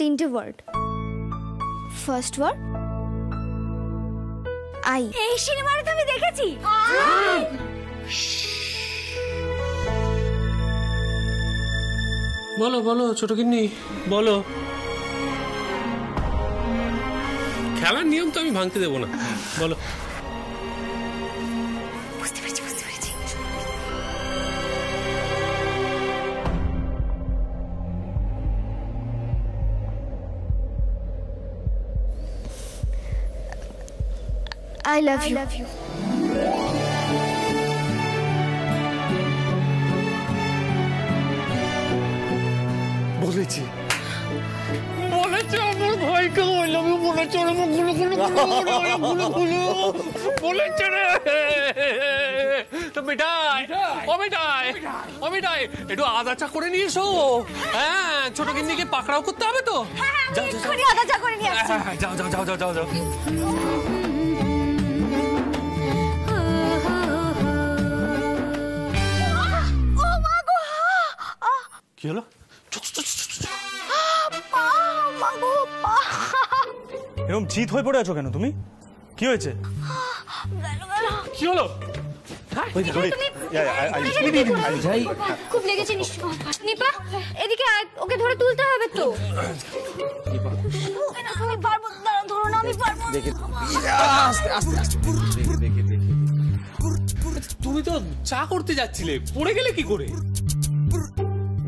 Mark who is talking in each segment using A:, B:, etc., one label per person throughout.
A: তিনটে word. First word I.
B: এই সিনেমাটা আমি দেখেছি।
C: বলো বলো ছোট গিন্নি বলো। খেলার নিয়ম তো আমি ভাঙতে দেবো না, বলো।
B: বুঝতে পেরেছি বুঝতে পেরেছি।
A: I love you.
C: বলেছি বলেছে আমার ভাইকে I love you বলেছে। বলেছে রে। তো মিঠাই ও মিঠাই ও মিঠাই একটু আদা চা করে নিয়ে এসো। হ্যাঁ ছোট গিন্নিকে পাকড়াও করতে হবে তো।
B: যাও যাও আদা চা করে নিয়ে আসছি।
C: যাও যাও যাও যাও যাও যাও। কি হলো?
D: এরকম জিত হয়ে পড়ে আছো কেন তুমি? কি হয়েছে?
C: কি হলো?
B: খুব লেগেছে নিশ্চয়। নিপা এদিকে ওকে ধরে তুলতে হবে তো। আমি পারবো না, ধরো না, আমি পারবো না।
C: তুমি তো চা করতে যাচ্ছিলে, পড়ে গেলে কি করে?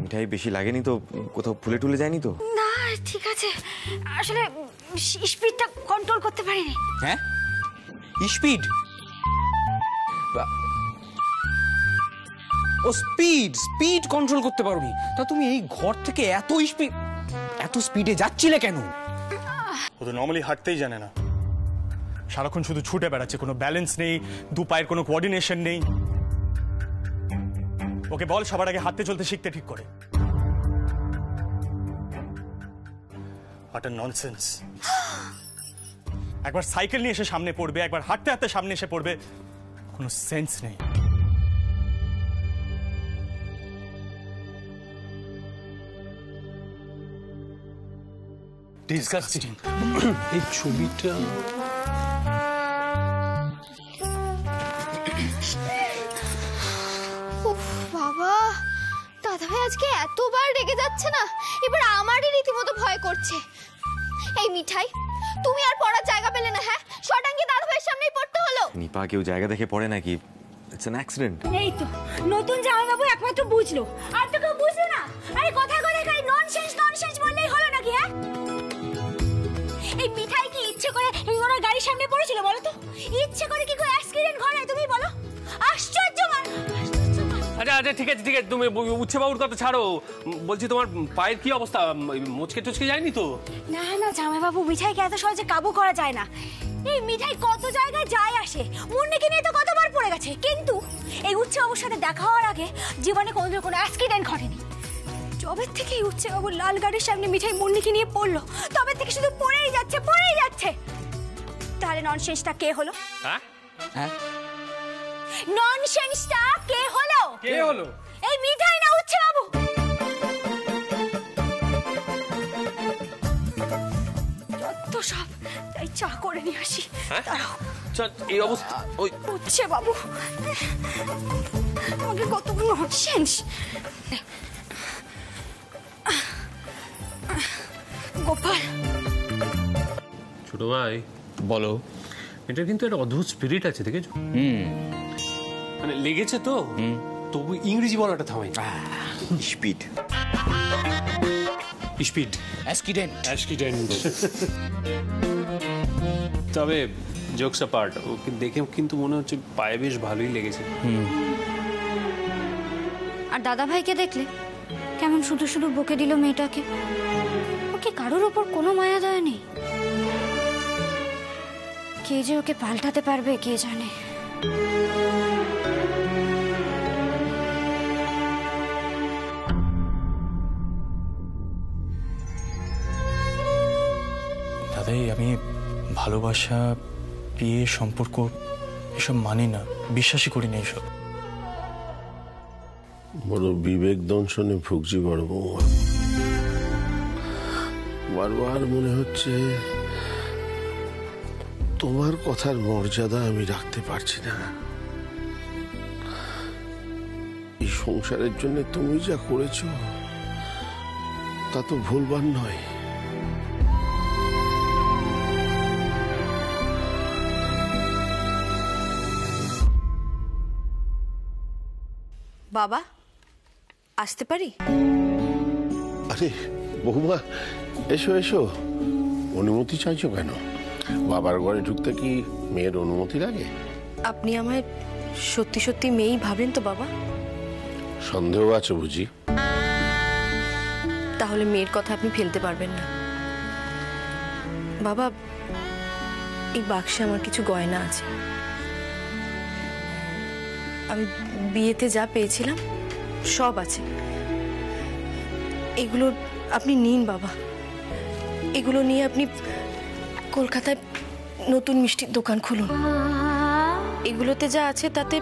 E: মিঠাই বেশি লাগেনি তো? কোথাও ফুলে টুলে যায়নি তো?
B: না ঠিক আছে, আসলে স্পিডটা কন্ট্রোল করতে পারিনি।
F: হ্যাঁ স্পিড? ও স্পিড কন্ট্রোল করতে পারোনি? তা তুমি এই ঘর থেকে এত স্পিডে যাচ্ছিলে কেন?
D: ও তো নর্মালি হাঁটতেই জানে না, সারাক্ষণ শুধু ছুটে বেড়াচ্ছে, কোনো ব্যালেন্স নেই, দু পায়ের কোনো কোঅর্ডিনেশন নেই। ওকে বল সবার আগে হাঁটতে চলতে শিখতে ঠিক করে। What a nonsense. একবার সাইকেল নিয়ে এসে সামনে পড়বে, একবার হাঁটতে হাঁটতে সামনে এসে পড়বে, কোনো সেন্স নেই।
C: ডিসগাস্টিং। এই ছবিটা
A: বাবা, দাদাভাই আজকে এতবার রেগে যাচ্ছে না, এবার আমারই রীতিমতো ভয় করছে। এই মিঠাই, তুমি আর পড়ার জায়গা পেলে না? হ্যাঁ, শটাঙ্গি দাদাভাইয়ের সামনেই পড়তে হলো।
E: নিপা কেউ জায়গা দেখে পড়ে নাকি? It's an accident.
B: এই তো নতুন জামাইবাবু একমাত্র বুঝলো, আর তো কেউ বুঝলো না। আরে কথায় কথায় খালি ননসেন্স বললেই হলো নাকি? হ্যাঁ, এই মিঠাই কি ইচ্ছে করে এই ওনার গাড়ির সামনে পড়েছিল বলো তো? ইচ্ছে করে কি কোনো অ্যাক্সিডেন্ট ঘটে তুমি বলো? আশ্চর্য মানে।
C: আচ্ছা আচ্ছা ঠিক আছে ঠিক আছে, তুমি উচ্ছে বাবুর কথা ছাড়ো। বলছি তোমার পায়ের কি অবস্থা? মুচকে টুচকে যায়নি তো?
B: না না জামাইবাবু, মিঠাইকে এত সহজে কাবু করা যায় না। এই মিঠাই কত জায়গায় যায় আসে, মুন্নিকে নিয়ে তো কতবার পড়ে গেছে, কিন্তু এই উচ্ছে বাবুর সাথে দেখা হওয়ার আগে জীবনে কোনোদিন কোনো অ্যাক্সিডেন্ট ঘটেনি। যবে থেকে এই উচ্ছে বাবুর লাল গাড়ির সামনে মিঠাই মুন্নিকে নিয়ে পড়লো, তবে থেকে শুধু পড়েই যাচ্ছে। তাহলে ননসেন্সটা কে হলো?
C: হ্যাঁ
F: হ্যাঁ
B: ননসেন্সটা কে হলো?
C: কে হলো?
B: এই মিঠাই না উচ্ছে বাবু? যত সব, তাই চা করে নিয়ে আসি। দাঁড়াও,
C: এই অবস্থা ওই
B: উচ্ছে বাবু আমাকে কতগুলো ননসেন্স। গোপাল।
C: ছোট ভাই
F: বলো।
C: এটা কিন্তু একটা অদ্ভুত স্পিরিট আছে, দেখেছো? মানে লেগেছে তো, তবু ইংরেজি বলাটা থামাই।
E: Speed
C: speed accident. তবে জোকস অ্যাপার্ট, ওকে দেখে কিন্তু মনে হচ্ছে পায়ে বেশ ভালোই লেগেছে।
A: আর দাদাভাইকে দেখলে কেমন শুধু শুধু বকে দিল মেয়েটাকে। ওকে কারোর ওপর কোনো মায়া দয়া নেই। কে যে ওকে পাল্টাতে পারবে কে জানে।
D: দাদাই, আমি ভালোবাসা, বিয়ে, সম্পর্ক এসব মানি না, বিশ্বাসই করি না এসব।
G: বড় বিবেক দংশনে ভুগছি বড় বৌমা। বারবার মনে হচ্ছে তোমার কথার মর্যাদা আমি রাখতে পারছি না। এই সংসারের জন্য তুমি যা করেছো তা তো ভুলবার নয়।
B: বাবা, আসতে পারি?
G: আরে বৌমা, এসো এসো। অনুমতি চাইছো কেন? বাবার ঘরে ঢুকতে কি মেয়ের অনুমতি লাগে?
H: আপনি আমায় সত্যি সত্যি মেয়েই ভাবেন তো বাবা?
G: সন্দেহ আছে বুঝি?
H: তাহলে মেয়ের কথা আপনি ফেলতে পারবেন না। বাবা, এই বাক্সে আমার কিছু গয়না আছে। আমি বিয়েতে যা পেয়েছিলাম সব আছে। এগুলো আপনি নিন বাবা। এগুলো নিয়ে আপনি কলকাতায় নতুন মিষ্টির দোকান খুলুন। এগুলোতে যা আছে তাতে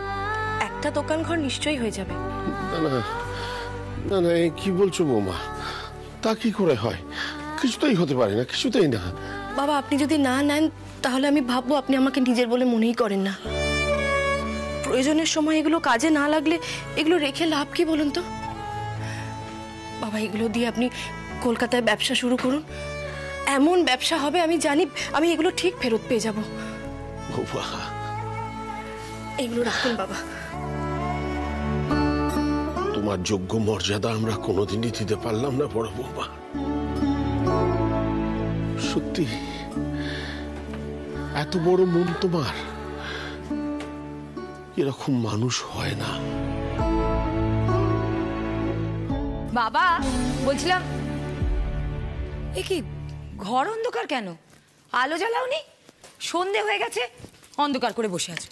H: একটা দোকান ঘর নিশ্চয়ই হয়ে যাবে।
G: না না না না, এ কি বলছো বৌমা? তা কি করে হয়? কিছুতেই হতে পারে না, কিছুতেই না।
H: বাবা, আপনি যদি না নেন তাহলে আমি ভাববো আপনি আমাকে নিজের বলে মনেই করেন না। প্রয়োজনের সময় এগুলো কাজে না লাগলে এগুলো রেখে লাভ কি বলুন তো? বাবা, এগুলো দিয়ে আপনি কলকাতায় ব্যবসা শুরু করুন। এমন ব্যবসা হবে আমি জানি, আমি এগুলো ঠিক ফেরত পেয়ে যাব।
G: বৌমা,
H: এগুলো রাখুন বাবা।
G: তোমার যোগ্য মর্যাদা আমরা কোনোদিনই দিতে পারলাম না বড় বৌমা। সত্যি এত বড় মন তোমার, এরকম মানুষ হয় না।
B: বাবা, বলছিলাম, এ কি ঘর অন্ধকার কেন? আলো জ্বালাওনি? সন্ধে হয়ে গেছে, অন্ধকার করে বসে আছো।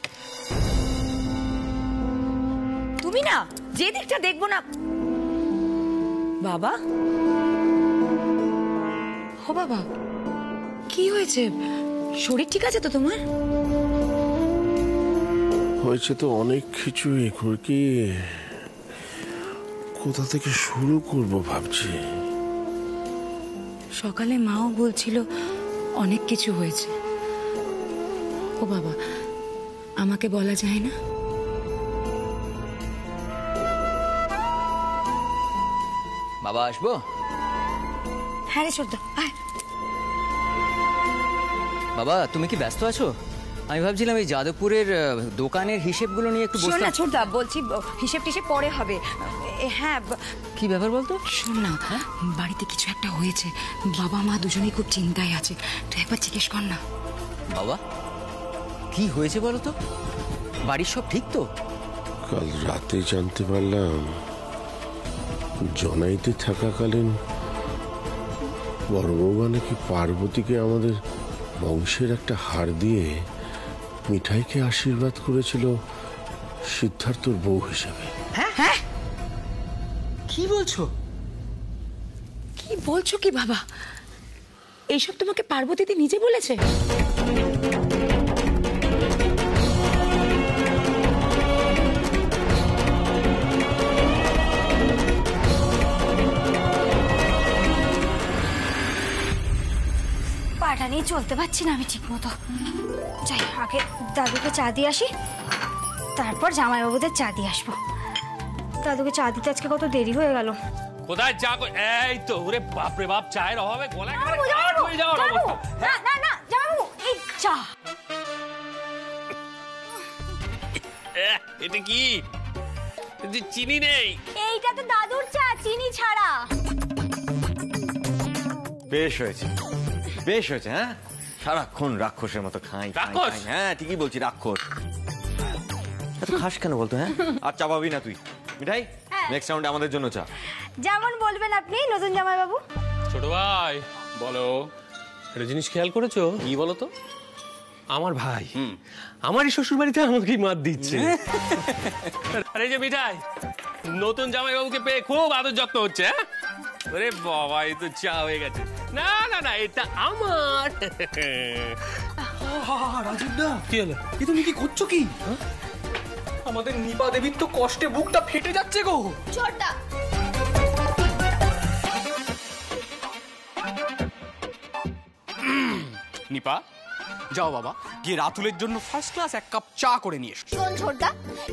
B: তুমি না যে দিকটা দেখবো না। বাবা, ও বাবা, কি হয়েছে? শরীর ঠিক আছে তো তোমার?
G: হয়েছে তো অনেক কিছু, এখন কি কোথা থেকে শুরু করব ভাবছি।
B: সকালে মাও বলছিল অনেক কিছু হয়েছে। ও বাবা, আমাকে বলা যায় না?
I: বাবা, আসবো?
B: হ্যাঁ রে ছোটদা, আয়।
I: বাবা, তুমি কি ব্যস্ত আছো? আমি ভাবছিলাম এই যাদবপুরের দোকানের হিসেবগুলো নিয়ে একটু
B: শোন
I: বসতে।
B: না ছোটদা, বলছি হিসেব টিসেব পরে হবে। হ্যাঁ,
I: কি ব্যাপার বলতো?
B: শোন না, বাড়িতে কিছু একটা হয়েছে। বাবা মা দুজনেই খুব চিন্তায় আছে, তুই একবার জিজ্ঞেস কর না।
I: বাবা, কি হয়েছে বলো তো? বাড়ির সব ঠিক তো?
G: কাল রাতে জানতে পারলাম জনাইতে থাকাকালীন বড় বৌমা নাকি পার্বতীকে আমাদের বংশের একটা হার দিয়ে মিঠাইকে আশীর্বাদ করেছিল সিদ্ধার্থর বউ হিসেবে।
B: হ্যাঁ,
I: কি বলছো?
B: কি বলছো কি বাবা? এইসব তোমাকে পার্বতীতে নিজে বলেছে? পাটা নিয়ে চলতে পারছি না আমি ঠিক মতো। যাই, আগে দাদুকে চা দিয়ে আসি, তারপর জামাইবাবুদের চা দিয়ে আসবো। দাদুকে চা দিতে আজকে কত দেরি হয়ে গেল।
C: কোথায় চা? এই তো, ওরে বাপ রে বাপ, চায়ের অভাবে গলা একেবারে কাঠ হয়ে যাওয়ার অবস্থা।
B: না জামাইবাবু, এই চা।
C: এটা কি? চিনি নেই।
B: এইটা তো দাদুর চা, চিনি ছাড়া।
E: বেশ হয়েছে, বেশ হয়েছে। হ্যাঁ, সারাক্ষণ রাক্ষসের মতো খাই।
C: রাক্ষস?
E: হ্যাঁ, ঠিকই বলছি, রাক্ষস। এত খাস কেন বলতো? হ্যাঁ, আর চা পাবি না তুই? মিঠাই, নেক্সট রাউন্ডে আমাদের জন্য চা।
B: যেমন বলবেন আপনি, নতুন জামাইবাবু।
C: ছোট ভাই, বলো। একটা জিনিস খেয়াল করেছো? কি বলো তো? আমার ভাই আমারই শ্বশুর বাড়িতে আমাকে মাত দিচ্ছে। আরে যে মিঠাই, নতুন জামাইবাবুকে পেয়ে খুব আদর যত্ন হচ্ছে। হ্যাঁ, আরে বাবা, এই তো চা হয়ে গেছে। না না না, এটা আমার।
F: রাজীব দা,
C: কি হলো?
F: এ তুমি কি করছো কি? আমাদের নিপা দেবীর তো কষ্টে বুকটা ফেটে যাচ্ছে গো।
A: ছোটদা,
F: নিপা যাও বাবা, গিয়ে রাতুলের জন্য ফার্স্ট ক্লাস এক কাপ চা করে নিয়ে এসো।
A: শোন ছোটদা,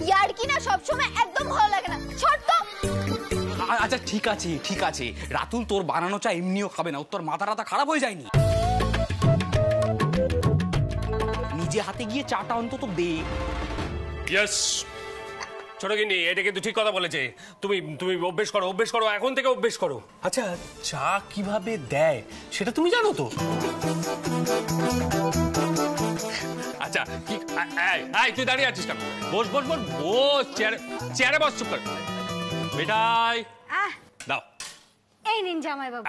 A: ইয়ার কি না সবসময় একদম ভালো লাগে না, ছোট তো।
F: আচ্ছা ঠিক আছে ঠিক আছে, রাতুল তোর বানানো চা এমনিও খাবে না, তোর মাথা টাথা খারাপ হয়ে যায়নি? নিজে হাতে গিয়ে চাটা অন্তত দে।
C: ইয়েস ছোট গিন্নি, এটা কিন্তু ঠিক কথা বলেছে। তুমি তুমি অভ্যেস করো, অভ্যেস করো, এখন থেকে অভ্যেস করো। আচ্ছা চা কিভাবে দেয় সেটা তুমি জানো তো? আচ্ছা কি এই তুই দাঁড়িয়ে আছিস কেন? বস বস বস বস, চেয়ারে বস, চুপ কর। মিঠাই দাও।
B: এই নিন জামাই বাবু।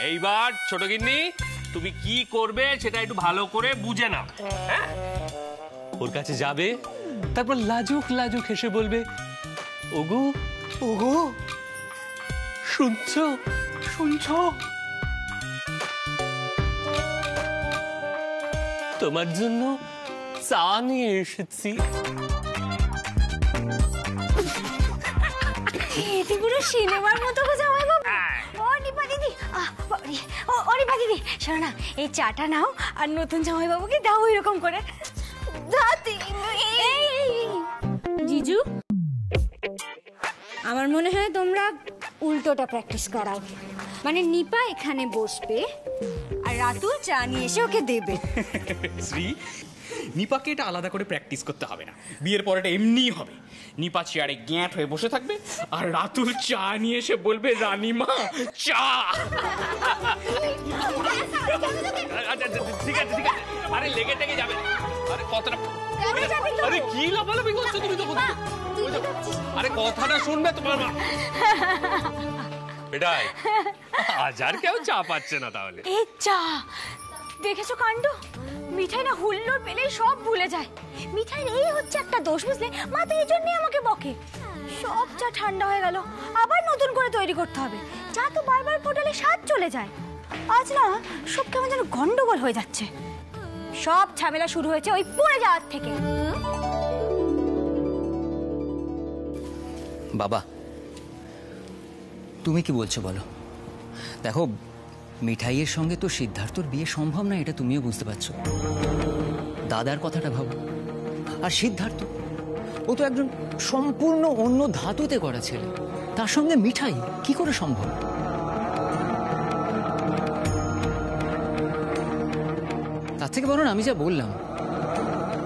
C: এইবার ছোট গিন্নি তুমি কি করবে সেটা একটু ভালো করে বুঝে নাও। হ্যাঁ, ওর কাছে যাবে, তারপর লাজুক লাজুক হেসে বলবে, ওগো ওগো শুনছো শুনছো, তোমার জন্য চা নিয়ে এসেছি।
B: এটি পুরো সিনেমার মতো গো জামাই বাবু। ও নিপা দিদি, ও নিপা দিদি শোনো না, এই চাটা নাও আর নতুন জামাই বাবুকে দাও এরকম করে। জিজু, আমার মনে হয় তোমরা উল্টোটা প্র্যাকটিস করাও। মানে নিপা এখানে বসবে আর রাতুল চা নিয়ে এসে ওকে দেবে।
F: শ্রী, নিপাকে এটা আলাদা করে প্র্যাকটিস করতে হবে না, বিয়ের পর এটা এমনিই হবে। নিপা চেয়ারে গ্যাঁট হয়ে বসে থাকবে আর রাতুল চা নিয়ে এসে বলবে, রানীমা চা।
C: ঠিক আছে ঠিক আছে, আরে লেগে টেগে যাবে। আরে কথাটা, আরে কি লাফালাফি করছো তুমি? তখন আরে কথাটা শুনবে তোমার মা। এটাই আজ আর কেউ চা পাচ্ছে না তাহলে।
B: এই চা দেখেছো কাণ্ড, মিঠাই না হুল্লোড় পেলেই সব ভুলে যায়। মিঠাইর এই হচ্ছে একটা দোষ, বুঝলে? মা তো এই জন্যই আমাকে বকে। সব চা ঠান্ডা হয়ে গেল, আবার নতুন করে তৈরি করতে হবে। চা তো বারবার ফোটালে স্বাদ চলে যায়। আজ না সব কেমন যেন গন্ডগোল হয়ে যাচ্ছে। সব ঝামেলা শুরু হয়েছে ওই পড়ে যাওয়ার থেকে।
I: বাবা তুমি কি বলছো বলো? দেখো, মিঠাইয়ের সঙ্গে তো সিদ্ধার্থর বিয়ে সম্ভব না, এটা তুমিও বুঝতে পারছো। দাদার কথাটা ভাবো। আর সিদ্ধার্থ, ও তো একজন সম্পূর্ণ অন্য ধাতুতে করা ছেলে, তার সঙ্গে মিঠাই কি করে সম্ভব? তার থেকে বরং আমি যা বললাম,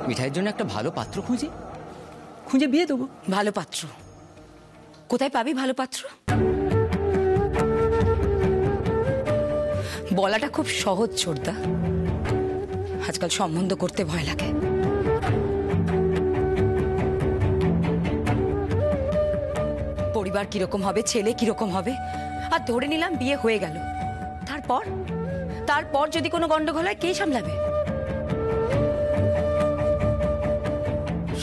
I: মিঠাইয়ের জন্য একটা ভালো পাত্র খুঁজে বিয়ে দেবো।
H: ভালো পাত্র কোথায় পাবি? ভালো পাত্র বলাটা খুব সহজ ছোটদা, আজকাল সম্বন্ধ করতে ভয় লাগে। পরিবার কিরকম হবে, ছেলে কিরকম হবে, আর ধরে নিলাম বিয়ে হয়ে গেল, তারপর যদি কোনো গন্ডগোল হয় কে সামলাবে?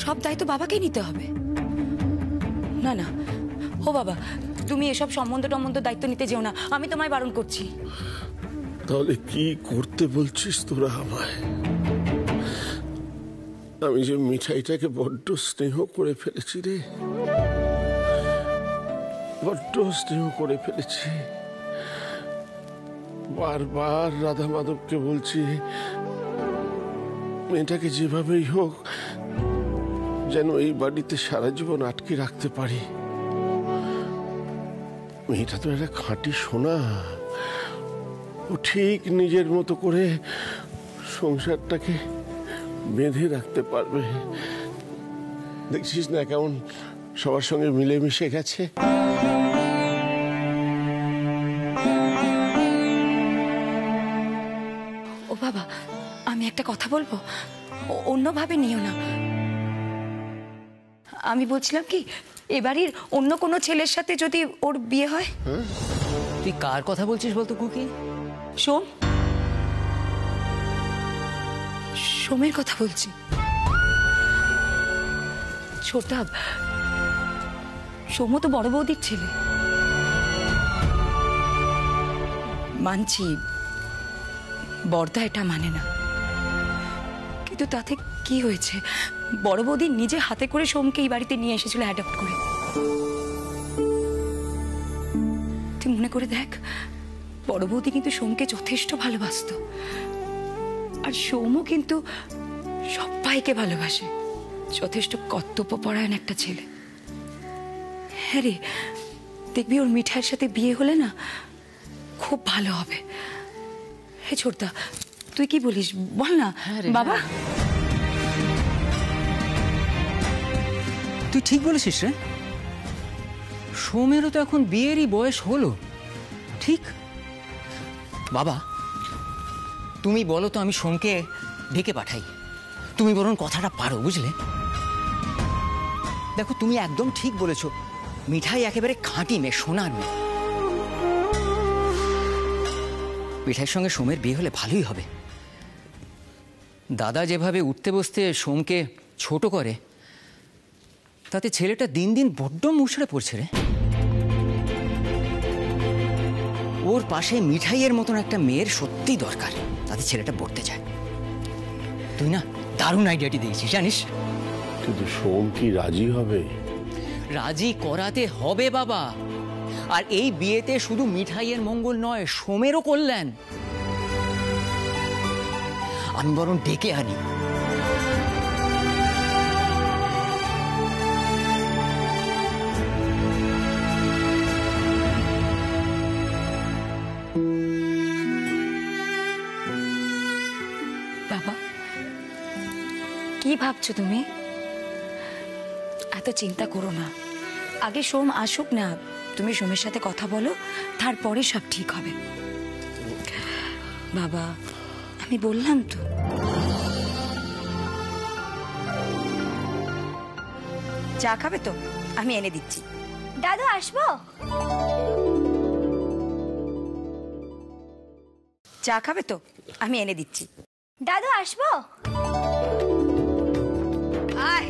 H: সব দায়িত্ব বাবাকেই নিতে হবে। না না, ও বাবা, তুমি এসব সম্বন্ধ দায়িত্ব নিতে যেও না, আমি তোমায় বারণ করছি।
G: তাহলে কি করতে বলছিস তোরা আমায়? আমি যে মিঠাইটাকে বড্ড স্নেহ করে ফেলেছি রে, বড্ড স্নেহ করে ফেলেছি। বারবার রাধা মাধবকে বলছি, মেয়েটাকে যেভাবেই হোক যেন এই বাড়িতে সারা জীবন আটকে রাখতে পারি। মেয়েটা তো একটা খাঁটি সোনা, ও ঠিক নিজের মতো করে সংসারটাকে বেঁধে রাখতে পারবে। দেখছিস না কেমন সবার সঙ্গে মিলেমিশে গেছে।
H: ও বাবা, আমি একটা কথা বলবো, অন্যভাবে নিও না। আমি বলছিলাম কি, এবাড়ির অন্য কোনো ছেলের সাথে যদি ওর বিয়ে হয়।
I: তুই কার কথা বলছিস বলতো কুকি?
H: সোমের কথা বলছি। ছোটা, সোম তো বড় বৌদির ছেলে। মানছি বড়দা এটা মানে না, কিন্তু তাতে কি হয়েছে? বড় বৌদি নিজে হাতে করে সোমকে এই বাড়িতে নিয়ে এসেছিল অ্যাডপ্ট করে। তুই মনে করে দেখ, বড় বৌদি কিন্তু সোমকে যথেষ্ট ভালোবাসতো।
J: আর সৌমও কিন্তু সবাইকে ভালোবাসে, যথেষ্ট কর্তব্যপরায়ণ একটা ছেলে। হ্যাঁ রে, দেখবি ওর মিঠাইয়ের সাথে বিয়ে হলে না খুব ভালো হবে। হে ছোটদা, তুই কি বলিস বল না বাবা।
I: তুই ঠিক বলেছিস রে, সৌমেরও তো এখন বিয়েরই বয়স হলো। ঠিক বাবা, তুমি বলো তো আমি সোমকে ডেকে পাঠাই, তুমি বরং কথাটা পারো, বুঝলে? দেখো তুমি একদম ঠিক বলেছ, মিঠাই একেবারে খাঁটি মেয়ে, সোনার মেয়ে। মিঠাইয়ের সঙ্গে সোমের বিয়ে হলে ভালোই হবে। দাদা যেভাবে উঠতে বসতে সোমকে ছোট করে, তাতে ছেলেটা দিন দিন বড্ড মুষড়ে পড়ছে রে। ওর পাশে মিঠাইয়ের মতন একটা মেয়ের সত্যি দরকার, তাতে ছেলেটা পড়তে যায়। তুই না দারুণ আইডিয়াটি দিয়েছিস জানিস।
G: কিন্তু সোম কি রাজি হবে?
I: রাজি করাতে হবে বাবা। আর এই বিয়েতে শুধু মিঠাইয়ের মঙ্গল নয়, সোমেরও কল্যাণ। আমি বরং ডেকে আনি।
J: বাবা, কি ভাবছো তুমি? এত চিন্তা করো না, আগে সোম আসুক না, তুমি সোমের সাথে কথা বলো, তারপরে সব ঠিক হবে। বাবা, আমি বললাম তো। চা খাবে তো? আমি এনে দিচ্ছি।
B: দাদু আসবো?
J: চা খাবে তো? আমি এনে দিচ্ছি।
B: দাদু আসবো? আয়,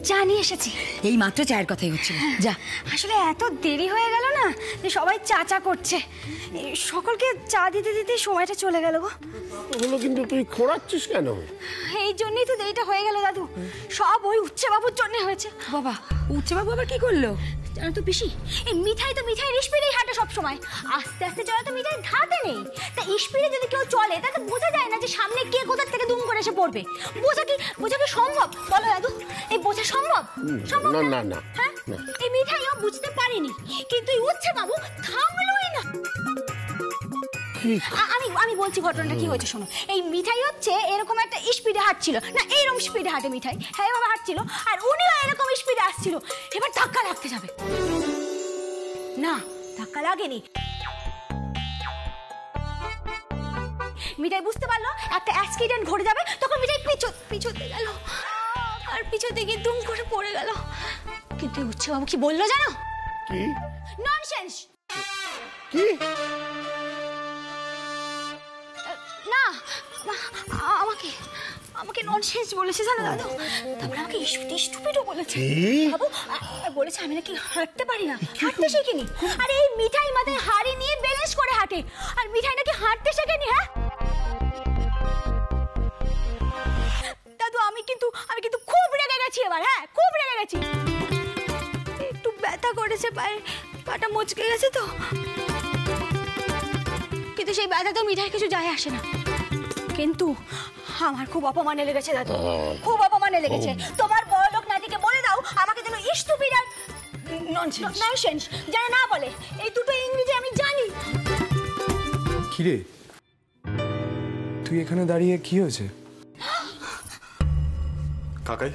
B: চা নিয়ে এসেছি।
J: এই মাত্র চায়ের কথাই হচ্ছিল, যা।
B: আসলে এত দেরি হয়ে গেল না, যে সবাই চা চা করছে, সকলকে চা দিতে দিতে সময়টা চলে গেল গো।
G: ওগুলো কিন্তু তুই খোঁড়াচ্ছিস কেন?
B: এই জন্যই তো দেরিটা হয়ে গেল দাদু, সব ওই উচ্ছে বাবুর জন্য হয়েছে।
J: বাবা, উচ্ছে বাবু আবার কি করলো?
B: জানো তো পিসি, এই মিঠাই তো মিঠাই স্পিডেই হাঁটে সব সময়, আস্তে আস্তে চলে তো মিঠাই ধাতে নেই। তা স্পিডে যদি কেউ চলে তাতে বোঝা যায় না যে সামনে কে কোথা থেকে দুম করে এসে পড়বে। বোঝা কি সম্ভব বলো দাদু? এই বোঝা সম্ভব?
G: না না না,
B: হ্যাঁ, এই মিঠাইও বুঝতে পারেনি, কিন্তু এই উচ্ছে বাবু থামলোই না। আমি বলছি ঘটনাটা কি হয়েছে শোনো। এই মিঠাই হচ্ছে এরকম একটা স্পিডে হাঁটছিল না, এইরকম স্পিডে হাঁটে মিঠাই, হ্যাঁ এভাবে হাঁটছিল, আর উনিও এরকম স্পিডে আসছিল। এবার ধাক্কা লাগতে যাবে না, ধাক্কা লাগেনি। মিঠাই বুঝতে পারলো একটা অ্যাক্সিডেন্ট ঘটে যাবে, তখন মিঠাই পিছতে গেল, আর পিছতে গিয়ে দুম করে পড়ে গেল। কিন্তু উচ্ছে বাবু কি বললো জানো?
G: কি?
B: ননসেন্স।
G: কি?
B: না, আমাকে ননসেন্স বলেছে জানো দাদু। তারপরে আমাকে স্টুপিডও বলেছে। বাবু বলেছে আমি নাকি হাঁটতে পারি না, হাঁটতে শিখিনি। আর এই মিঠাই মাথায় হাড়ি নিয়ে ব্যালেন্স করে হাঁটে, আর মিঠাই নাকি হাঁটতে শেখেনি। হ্যাঁ দাদু, আমি কিন্তু খুব রেগে গেছি এবার। হ্যাঁ, খুব রেগে গেছি। একটু ব্যথা করেছে পায়ে, পাটা মচকে গেছে তো, কিন্তু সেই ব্যথা তো মিঠাই কিছু যায় আসে না। কিন্তু আমার খুব অপমানে লেগেছে দাদু, খুব অপমানে লেগেছে। তোমার বড়লোক নাতিকে বলে দাও আমাকে যেন স্টুপিড আর ননসেন্স যেন না বলে। এই দুটো ইংরেজি আমি জানি।
K: কিরে, তুই এখানে দাঁড়িয়ে কি হয়েছে?
D: কাকাই,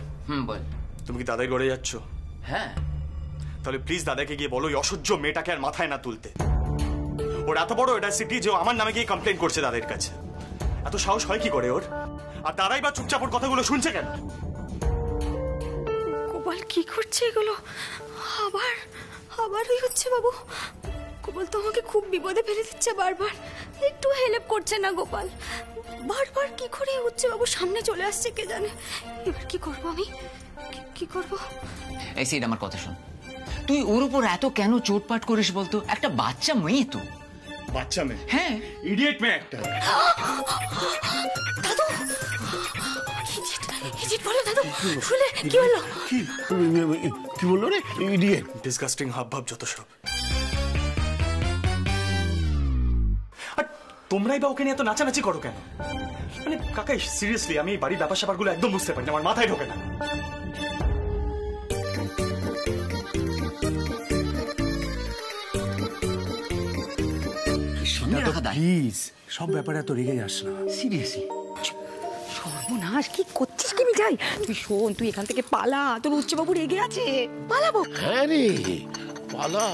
I: বল।
D: তুমি কি দাদাই ঘরে যাচ্ছ?
I: হ্যাঁ।
D: তাহলে প্লিজ দাদাকে গিয়ে বলো ওই অসহ্য মেয়েটাকে আর মাথায় না তুলতে। ওর এত বড় এটা সিটি যে আমার নামে গিয়ে কমপ্লেন করছে দাদার কাছে। এত সাহস হয় কি করে ওর? আর তারাই বা চুপচাপ ওর কথাগুলো শুনছে কেন?
B: গোপাল কি করছে এগুলো? আবার ওই হচ্ছে বাবু। গোপাল তো আমাকে খুব বিপদে ফেলে দিচ্ছে বারবার, একটু হেল্প করছে না গোপাল। বারবার কি করে হচ্ছে বাবু সামনে চলে আসছে কে জানে। এবার কি করবো আমি, কি করবো?
I: এই সিড, আমার কথা শোন। তুই ওর উপর এত কেন চোটপাট করিস বলতো? একটা বাচ্চা মেয়ে তো।
D: বাচ্চা মেয়ে?
I: হ্যাঁ,
D: ইডিয়েট মেয়ে একটা।
B: দাদু, ইডিয়েট বলো দাদু, শুনে কি হলো?
G: কি বললো রে? ইডিয়েট?
D: ডিসগাস্টিং হাবভাব যত সব। তোমরাই বা ওকে নিয়ে এত নাচানাচি করো কেন? মানে কাকাই সিরিয়াসলি আমি এই বাড়ির ব্যাপার স্যাপারগুলো একদম বুঝতে পারি না, আমার মাথায় ঢোকে না।
K: প্লিজ সব ব্যাপারে এত রেগে যাস না।
J: সিরিয়াসলি সর্বনাশ, কি করছিস কি মিঠাই? তুই শোন, তুই এখান থেকে পালা, তোর উচ্চবাবু রেগে আছে। পালাবো?
G: হ্যাঁ রে, পালা।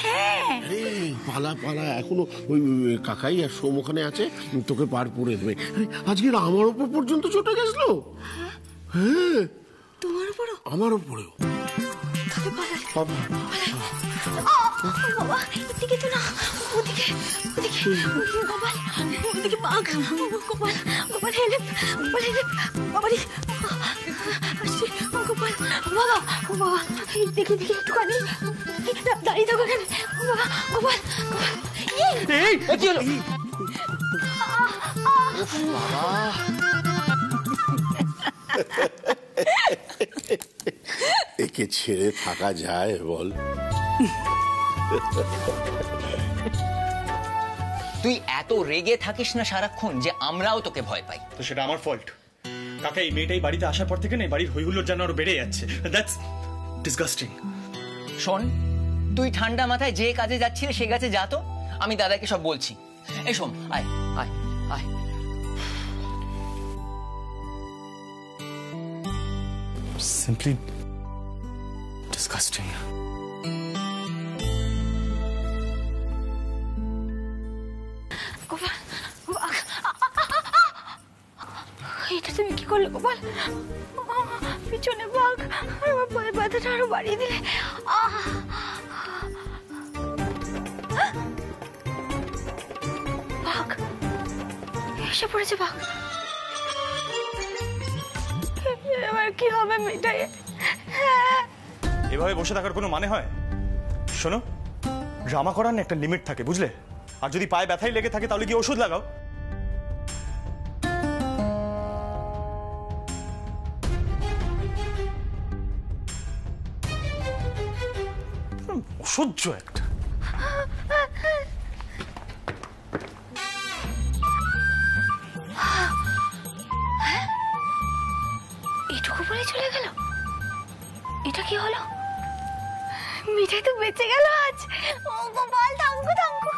J: হ্যাঁ
G: পালা পালা, এখনো ওই কাকাই আর সোম ওখানে আছে, তোকে পার করে দেবে। আজকে আমার ওপর পর্যন্ত চটে গেছিল। হ্যাঁ,
B: তোমার উপরও?
G: আমার ওপরেও।
B: বাবা এদিকে তো না, ওদিকে ওদিকে গোপাল, ওদিকে বাঘ। গোপাল গোপাল হেলে, গোপাল হেলে, বাবারি আসছি। গোপাল বাবা, ও বাবা দেখি দেখি একটুখানি দাঁড়িয়ে থাকো এখানে। বাবা গোপাল,
E: কি হলো?
G: একে ছেড়ে থাকা যায় বল?
I: তুই এত রেগে থাকিস না সারাক্ষণ যে আমরাও তোকে ভয় পাই।
D: তো সেটা আমার ফল্ট। কাকা এই মেয়েটাই বাড়িতে আসার পর থেকে না বাড়ির হইহুল্লোর যেন আরো বেড়ে যাচ্ছে। That's disgusting.
I: শোন, তুই ঠান্ডা মাথায় যে কাজে যাচ্ছিস সে কাজে যা তো, আমি দাদাকে সব বলছি। এই শোন, আয় আয় আয়।
D: Simply disgusting.
B: গোপাল এটা তুমি কি করলে গোপাল? পিছনে বাঘ, আমার পায়ে ব্যথাটা আরো বাড়িয়ে দিলে। বাঘ এসে পড়েছে, বাঘ। এবার কি হবে মিঠাই?
D: এভাবে বসে থাকার কোনো মানে হয়? শোনো, ড্রামা করার না একটা লিমিট থাকে, বুঝলে? আর যদি পায়ে ব্যথাই লেগে থাকে তাহলে কি ওষুধ লাগাও। অসহ্য একটা।
B: এটুকু পরে চলে গেল, এটা কি হলো? মিঠাই তো বেঁচে গেল আজ। ও গোপাল, থামকো থামকো।